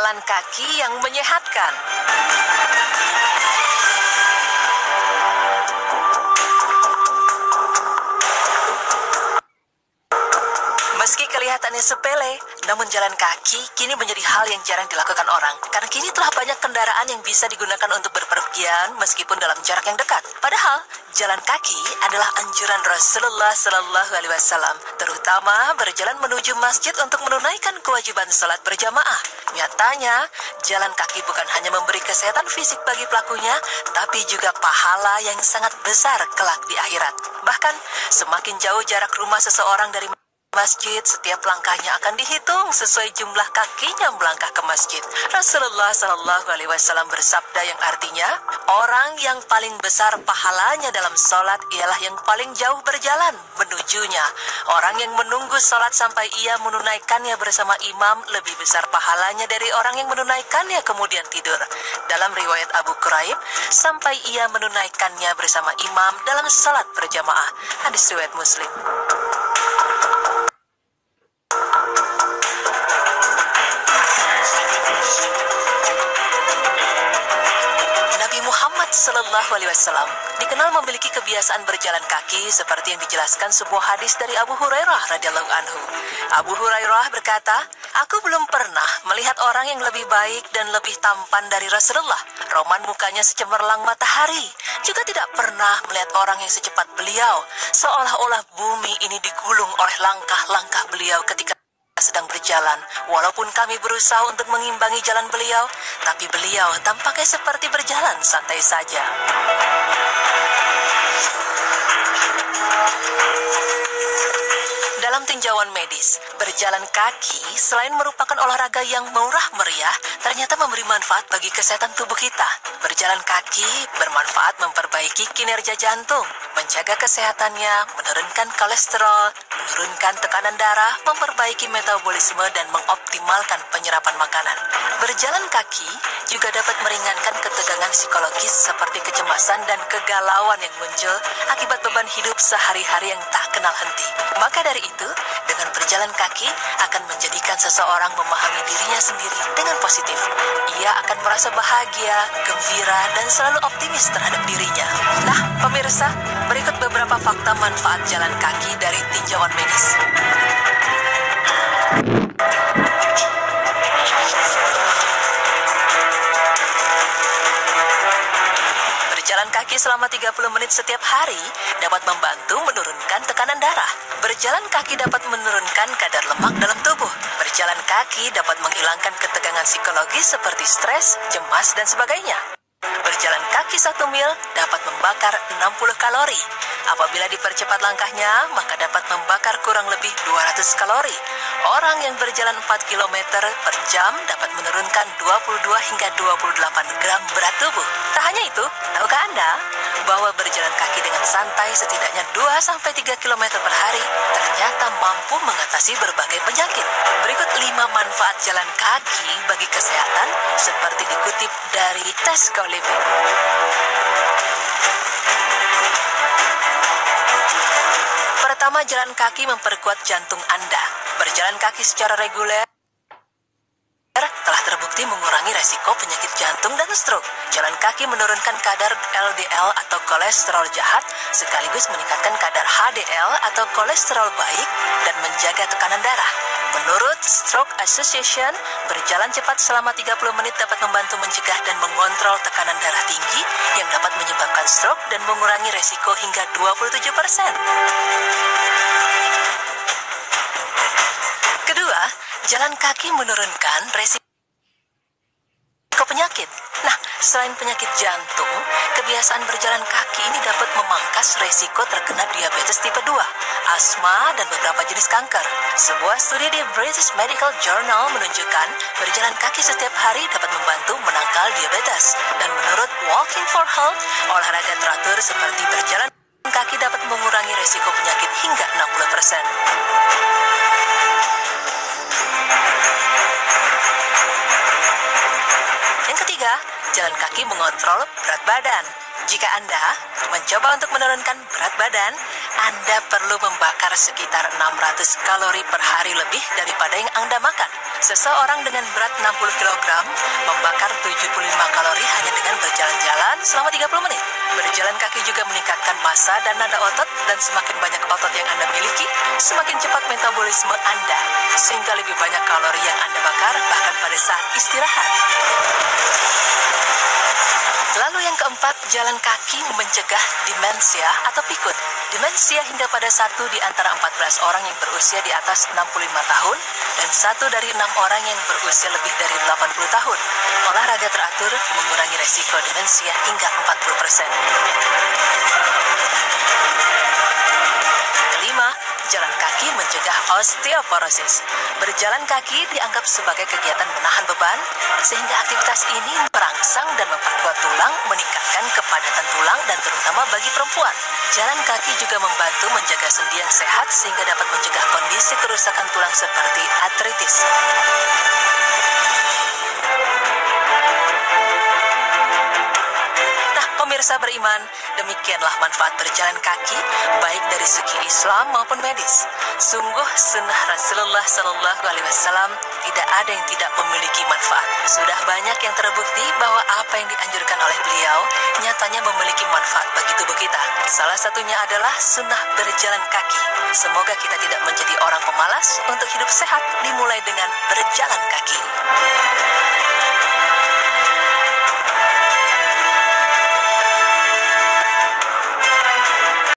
Jalan kaki yang menyehatkan. Meski kelihatannya sepele, namun jalan kaki kini menjadi hal yang jarang dilakukan orang. Karena kini telah banyak kendaraan yang bisa digunakan untuk berpergian meskipun dalam jarak yang dekat. Padahal, jalan kaki adalah anjuran Rasulullah Sallallahu Alaihi Wasallam, terutama berjalan menuju masjid untuk menunaikan kewajiban salat berjamaah. Nyatanya, jalan kaki bukan hanya memberi kesehatan fisik bagi pelakunya, tapi juga pahala yang sangat besar kelak di akhirat. Bahkan, semakin jauh jarak rumah seseorang dari masjid, setiap langkahnya akan dihitung sesuai jumlah kakinya melangkah ke masjid. Rasulullah Sallallahu Alaihi Wasallam bersabda yang artinya, orang yang paling besar pahalanya dalam sholat ialah yang paling jauh berjalan menujunya. Orang yang menunggu sholat sampai ia menunaikannya bersama imam lebih besar pahalanya dari orang yang menunaikannya kemudian tidur. Dalam riwayat Abu Quraib, sampai ia menunaikannya bersama imam dalam sholat berjamaah. Hadis riwayat Muslim. Sallallahu Alaihi Wasallam dikenal memiliki kebiasaan berjalan kaki seperti yang dijelaskan sebuah hadis dari Abu Hurairah radhiyallahu anhu. Abu Hurairah berkata, "Aku belum pernah melihat orang yang lebih baik dan lebih tampan dari Rasulullah. Roman mukanya secemerlang matahari. Juga tidak pernah melihat orang yang secepat beliau, seolah-olah bumi ini digulung oleh langkah-langkah beliau ketika sedang berjalan. Walaupun kami berusaha untuk mengimbangi jalan beliau, tapi beliau tampaknya seperti berjalan santai saja." Dalam tinjauan medis, berjalan kaki selain merupakan olahraga yang murah meriah, ternyata memberi manfaat bagi kesehatan tubuh kita. Berjalan kaki bermanfaat memperbaiki kinerja jantung, menjaga kesehatannya, menurunkan kolesterol, menurunkan tekanan darah, memperbaiki metabolisme, dan mengoptimalkan penyerapan makanan. Berjalan kaki juga dapat meringankan ketegangan psikologis seperti kecemasan dan kegalauan yang muncul akibat beban hidup sehari-hari yang tak kenal henti. Maka dari itu, dengan berjalan kaki akan menjadikan seseorang memahami dirinya sendiri dengan positif. Ia akan merasa bahagia, gembira, dan selalu optimis terhadap dirinya. Nah, pemirsa, berikut beberapa fakta manfaat jalan kaki dari tinjauan medis. Berjalan kaki selama 30 menit setiap hari dapat membantu menurunkan tekanan darah. Berjalan kaki dapat menurunkan kadar lemak dalam tubuh. Berjalan kaki dapat menghilangkan ketegangan psikologis seperti stres, cemas, dan sebagainya. Berjalan kaki 1 mil dapat membakar 60 kalori. Apabila dipercepat langkahnya, maka dapat membakar kurang lebih 200 kalori. Orang yang berjalan 4 km per jam dapat menurunkan 22 hingga 28 gram berat tubuh. Tak hanya itu, tahukah Anda bahwa berjalan kaki dengan santai setidaknya 2-3 km per hari ternyata mampu mengatasi berbagai penyakit. Berikut 5 manfaat jalan kaki bagi kesehatan seperti dikutip dari Tesco Living. Pertama, jalan kaki memperkuat jantung Anda. Berjalan kaki secara reguler telah terbukti mengurangi resiko penyakit jantung dan stroke. Jalan kaki menurunkan kadar LDL atau kolesterol jahat, sekaligus meningkatkan kadar HDL atau kolesterol baik dan menjaga tekanan darah. Menurut Stroke Association, berjalan cepat selama 30 menit dapat membantu mencegah dan mengontrol tekanan darah tinggi yang dapat menyebabkan stroke dan mengurangi resiko hingga 27%. Kedua, jalan kaki menurunkan resiko penyakit. Nah, selain penyakit jantung, kebiasaan berjalan kaki ini dapat memangkas resiko terkena diabetes tipe 2, asma, dan beberapa jenis kanker. Sebuah studi di British Medical Journal menunjukkan berjalan kaki setiap hari dapat membantu menangkal diabetes. Dan menurut Walking for Health, olahraga teratur seperti berjalan kaki dapat mengurangi resiko penyakit hingga 60%. Jalan kaki mengontrol berat badan. Jika Anda mencoba untuk menurunkan berat badan, Anda perlu membakar sekitar 600 kalori per hari lebih daripada yang Anda makan. Seseorang dengan berat 60 kg membakar 75 kalori hanya dengan berjalan-jalan selama 30 menit. Berjalan kaki juga meningkatkan massa dan nada otot, dan semakin banyak otot yang Anda miliki, semakin cepat metabolisme Anda, sehingga lebih banyak kalori yang Anda bakar bahkan pada saat istirahat. Lalu yang keempat, jalan kaki mencegah demensia atau pikun. Demensia hingga pada 1 di antara 14 orang yang berusia di atas 65 tahun dan 1 dari 6 orang yang berusia lebih dari 80 tahun. Olahraga teratur mengurangi resiko demensia hingga 40%. Kelima, jalan kaki mencegah osteoporosis. Berjalan kaki dianggap sebagai kegiatan menahan beban, sehingga aktivitas ini merangsang dan memperkuat tulang, meningkatkan kepadatan tulang, dan terutama bagi perempuan. Jalan kaki juga membantu menjaga sendi yang sehat, sehingga dapat mencegah kondisi kerusakan tulang seperti artritis. Pemirsa beriman, demikianlah manfaat berjalan kaki, baik dari segi Islam maupun medis. Sungguh sunnah Rasulullah SAW tidak ada yang tidak memiliki manfaat. Sudah banyak yang terbukti bahwa apa yang dianjurkan oleh beliau nyatanya memiliki manfaat bagi tubuh kita. Salah satunya adalah sunnah berjalan kaki. Semoga kita tidak menjadi orang pemalas untuk hidup sehat, dimulai dengan berjalan kaki.